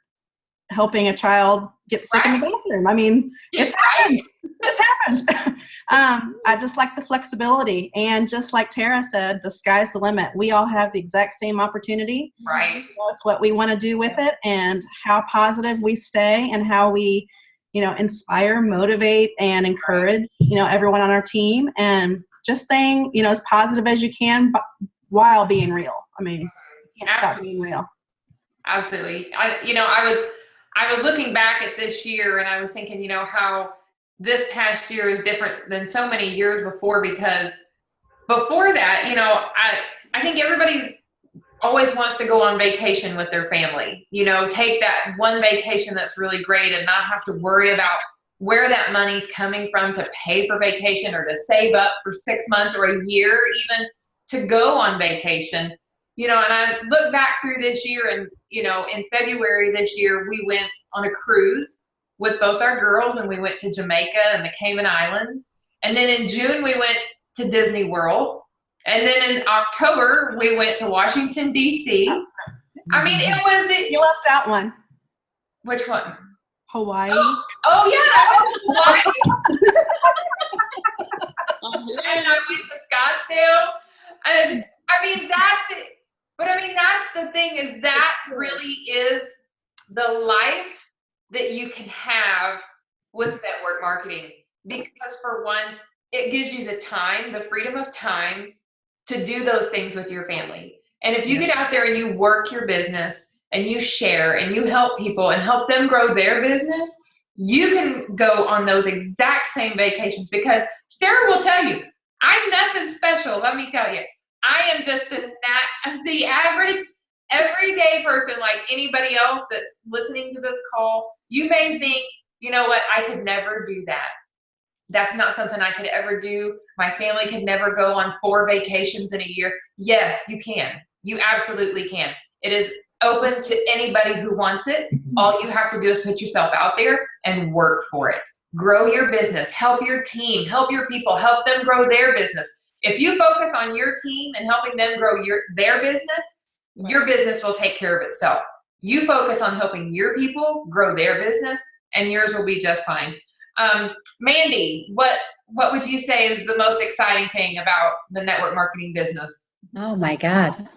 helping a child get sick in the bathroom. I mean, it's happened. It's happened. I just like the flexibility. And just like Tara said, the sky's the limit. We all have the exact same opportunity. Right. It's what we want to do with it, and how positive we stay, and how we, inspire, motivate, and encourage, everyone on our team, and just staying, as positive as you can while being real. I mean, you can't stop being real. Absolutely. I was looking back at this year and I was thinking, how this past year is different than so many years before, because before that, I think everybody always wants to go on vacation with their family, take that one vacation that's really great and not have to worry about where that money's coming from to pay for vacation or to save up for 6 months or a year even to go on vacation. And I look back through this year and, in February this year, we went on a cruise with both our girls and we went to Jamaica and the Cayman Islands. And then in June, we went to Disney World. And then in October, we went to Washington, D.C. I mean, You left out one. Which one? Hawaii. Oh yeah, Hawaii. And I went to Scottsdale. And I mean, that's it. But I mean, that's the thing, is that really is the life that you can have with network marketing. Because for one, it gives you the time, the freedom of time to do those things with your family. And if you get out there and you work your business and you share and you help people and help them grow their business, you can go on those exact same vacations. Because Sarah will tell you, I'm nothing special, let me tell you. I am just the average, everyday person like anybody else that's listening to this call. You may think, you know what, I could never do that. That's not something I could ever do. My family could never go on 4 vacations in a year. Yes, you can. You absolutely can. It is open to anybody who wants it. All you have to do is put yourself out there and work for it. Grow your business, help your team, help your people, help them grow their business. If you focus on your team and helping them grow their business, your business will take care of itself. You focus on helping your people grow their business and yours will be just fine. Mandy, what would you say is the most exciting thing about the network marketing business? Oh my God.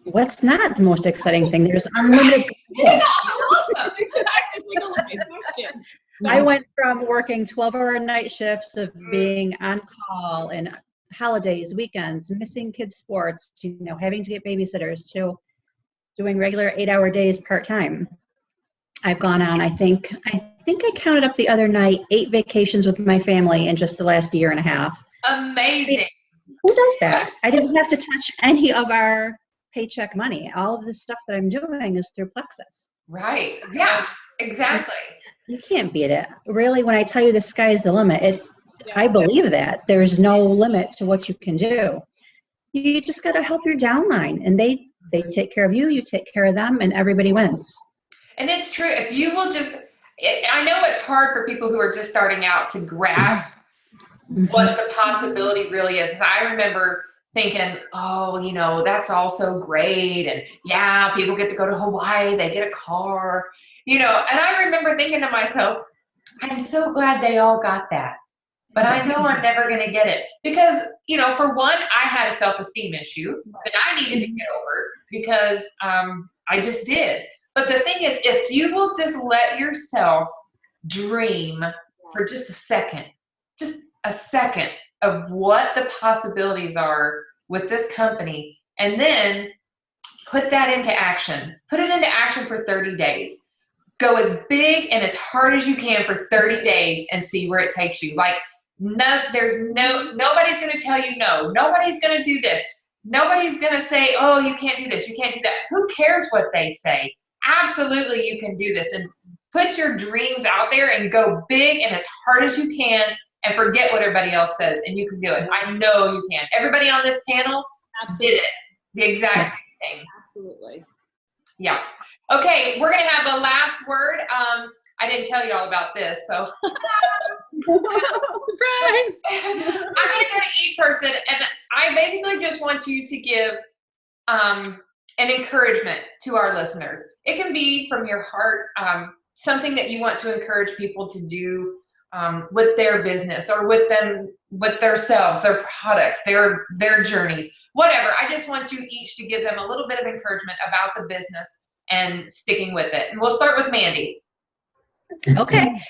What's not the most exciting thing? There's unlimited. Awesome. I went from working 12-hour night shifts of being on call and holidays, weekends, missing kids' sports, having to get babysitters, to doing regular 8-hour days part-time. I've gone on, I think I counted up the other night, 8 vacations with my family in just the last year and a half. Amazing. Who does that? I didn't have to touch any of our paycheck money. All of the stuff that I'm doing is through Plexus. Right. Yeah, exactly. You can't beat it. Really, when I tell you the sky is the limit, I believe that. There's no limit to what you can do. You just got to help your downline, and they take care of you, you take care of them, and everybody wins. And it's true. If you will I know it's hard for people who are just starting out to grasp what the possibility really is. I remember thinking, oh, that's all so great. And yeah, people get to go to Hawaii, they get a car, and I remember thinking to myself, I'm so glad they all got that. But I know I'm never going to get it because, for one, I had a self-esteem issue that I needed to get over because I just did. But the thing is, if you will just let yourself dream for just a second of what the possibilities are with this company, and then put that into action. Put it into action for 30 days. Go as big and as hard as you can for 30 days and see where it takes you. Like, nobody's going to tell you no. Nobody's going to do this. Nobody's going to say, oh, you can't do this. You can't do that. Who cares what they say? Absolutely, you can do this. And put your dreams out there and go big and as hard as you can and forget what everybody else says, and you can do it. I know you can. Everybody on this panel did it. The exact same thing. Absolutely. Yeah. Okay, we're going to have a last word. I didn't tell you all about this, so. Surprise! I'm going to go to each person, and I basically just want you to give an encouragement to our listeners. It can be from your heart, something that you want to encourage people to do with their business or with themselves, their products, their journeys, whatever. I just want you each to give them a little bit of encouragement about the business and sticking with it. And we'll start with Mandy. Okay.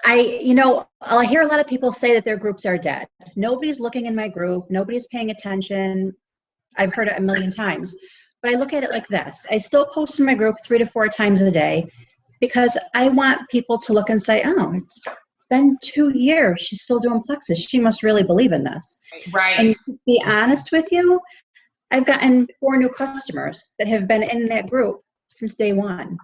I'll hear a lot of people say that their groups are dead. Nobody's looking in my group. Nobody's paying attention. I've heard it a million times. But I look at it like this. I still post in my group 3 to 4 times a day because I want people to look and say, oh, it's been 2 years. She's still doing Plexus. She must really believe in this. Right. And to be honest with you, I've gotten 4 new customers that have been in that group since day one.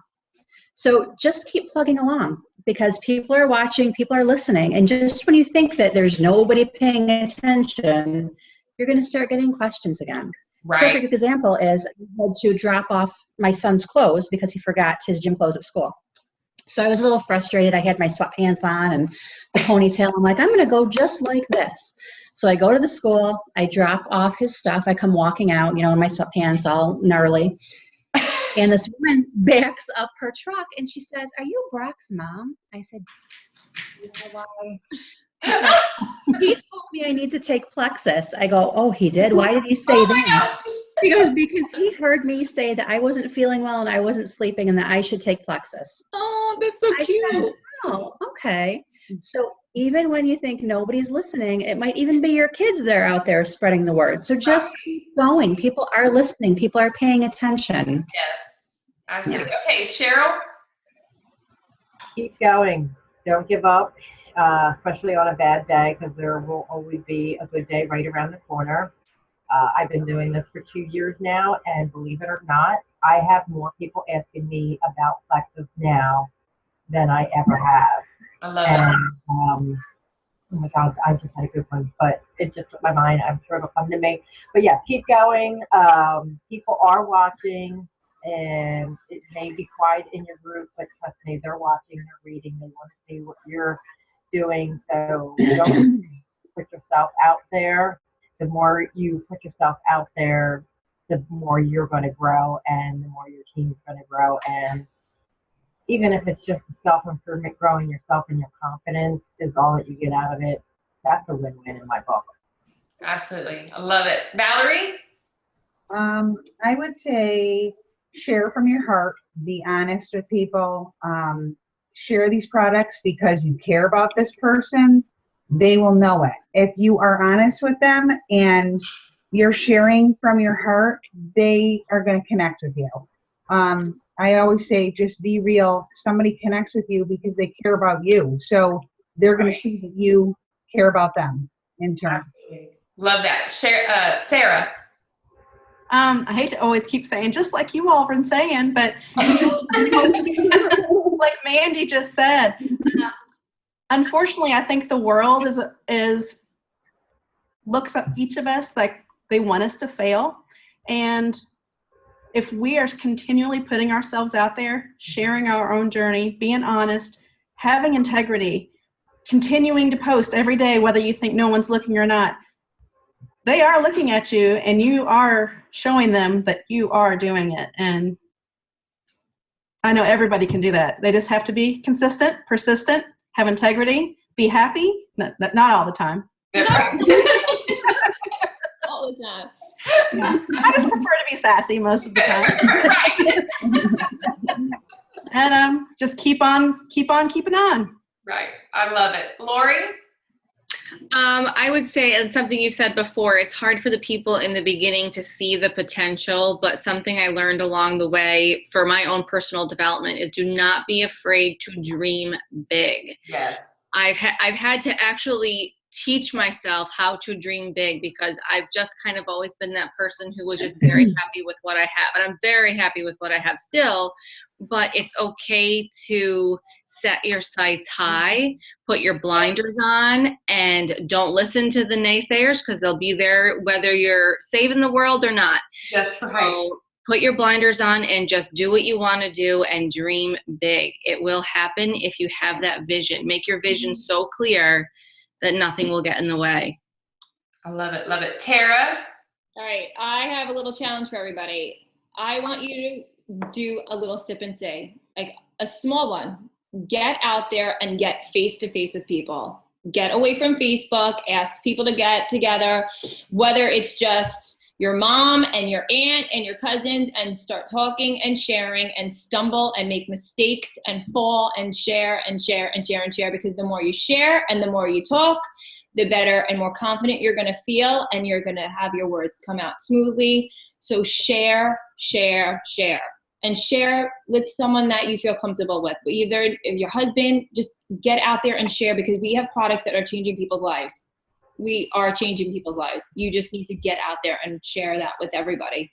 So just keep plugging along because people are watching, people are listening. And just when you think that there's nobody paying attention, you're going to start getting questions again. Right. Perfect example is I had to drop off my son's clothes because he forgot his gym clothes at school. So I was a little frustrated. I had my sweatpants on and the ponytail. I'm like, I'm going to go just like this. So I go to the school. I drop off his stuff. I come walking out, in my sweatpants all gnarly. And this woman backs up her truck and she says, "Are you Brock's mom?" I said, "You know why?" He told me I need to take Plexus. I go, "Oh, he did? Why did he say that?" She goes, "Because he heard me say that I wasn't feeling well and I wasn't sleeping and that I should take Plexus." Oh, that's so cute. Said, "Oh, okay." So even when you think nobody's listening, it might even be your kids that are out there spreading the word. So just keep going. People are listening. People are paying attention. Yes, absolutely. Yeah. Okay, Cheryl? Keep going. Don't give up, especially on a bad day, because there will always be a good day right around the corner. I've been doing this for 2 years now, and believe it or not, I have more people asking me about Plexus now than I ever have. I love it. Oh my God, I just had a good one, but it just slipped my mind. I'm sure it'll come to me. But yeah, keep going. People are watching, and it may be quiet in your group, but trust me, they're watching, they're reading, they want to see what you're doing. So don't put yourself out there. The more you put yourself out there, the more you're going to grow, and the more your team's going to grow. And even if it's just self-improvement, growing yourself and your confidence is all that you get out of it, that's a win-win in my book. Absolutely. I love it. Valerie? I would say share from your heart, be honest with people, share these products because you care about this person. They will know it. If you are honest with them and you're sharing from your heart, they are going to connect with you. I always say, just be real. Somebody connects with you because they care about you. So they're going to see that you care about them in turn. Absolutely. Love that. Sarah? I hate to always keep saying, just like you all have been saying, but like Mandy just said, unfortunately, I think the world is looks at each of us like they want us to fail. And if we are continually putting ourselves out there, sharing our own journey, being honest, having integrity, continuing to post every day, whether you think no one's looking or not, they are looking at you and you are showing them that you are doing it. And I know everybody can do that. They just have to be consistent, persistent, have integrity, be happy. Not all the time. All the time. Yeah. I just prefer to be sassy most of the time. And just keep on keeping on. Right. I love it. Lori? I would say, and something you said before, it's hard for the people in the beginning to see the potential, but something I learned along the way for my own personal development is do not be afraid to dream big. Yes. I've had to actually teach myself how to dream big because I've just kind of always been that person who was just very happy with what I have. And I'm very happy with what I have still, but it's okay to set your sights high, put your blinders on, and don't listen to the naysayers because they'll be there whether you're saving the world or not. That's right. So put your blinders on and just do what you want to do and dream big. It will happen if you have that vision. Make your vision so clear that nothing will get in the way. I love it. Love it. Tara? All right. I have a little challenge for everybody. I want you to do a little sip and say, like a small one. Get out there and get face-to-face with people. Get away from Facebook. Ask people to get together, whether it's just your mom and your aunt and your cousins and start talking and sharing and stumble and make mistakes and fall and share and share and share and share, because the more you share and the more you talk, the better and more confident you're going to feel, and you're going to have your words come out smoothly. So share, share, share, and share with someone that you feel comfortable with. Either if your husband, just get out there and share, because we have products that are changing people's lives. We are changing people's lives. You just need to get out there and share that with everybody.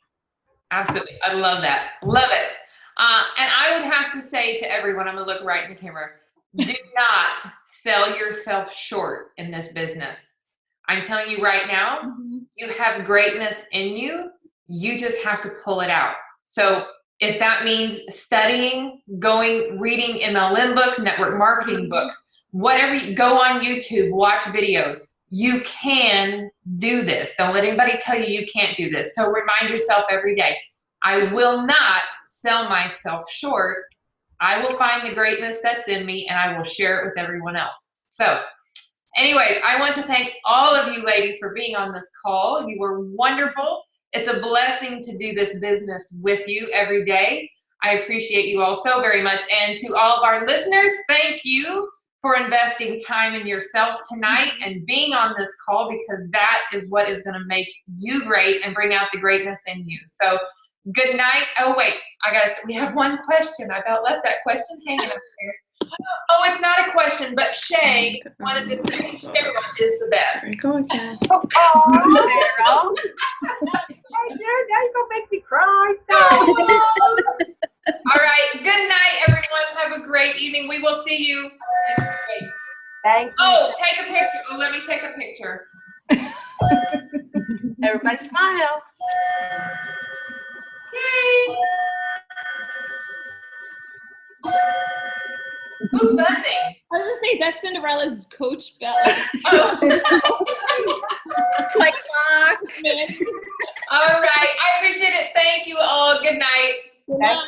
Absolutely. I love that. Love it. And I would have to say to everyone, I'm going to look right in the camera, do not sell yourself short in this business. I'm telling you right now, you have greatness in you. You just have to pull it out. So if that means studying, reading MLM books, network marketing books, whatever, go on YouTube, watch videos. You can do this. Don't let anybody tell you can't do this. So remind yourself every day, I will not sell myself short. I will find the greatness that's in me and I will share it with everyone else. So anyways, I want to thank all of you ladies for being on this call. You were wonderful. It's a blessing to do this business with you every day. I appreciate you all so very much. And to all of our listeners, thank you for investing time in yourself tonight and being on this call, because that is what is going to make you great and bring out the greatness in you. So good night. Oh, wait, we have one question. I about left that question hanging up there. Oh, it's not a question, but Shay wanted to say Cheryl is the best. Go again. Oh, Cheryl. Hey, dude, now you're going to make me cry. All right. Good night, everyone. Have a great evening. We will see you. Thank you. Oh, take a picture. Oh, let me take a picture. Everybody smile. Yay. Who's buzzing? I was going to say, is that Cinderella's Coach Bella? Oh. Like clock. All right. I appreciate it. Thank you all. Good night. Good night.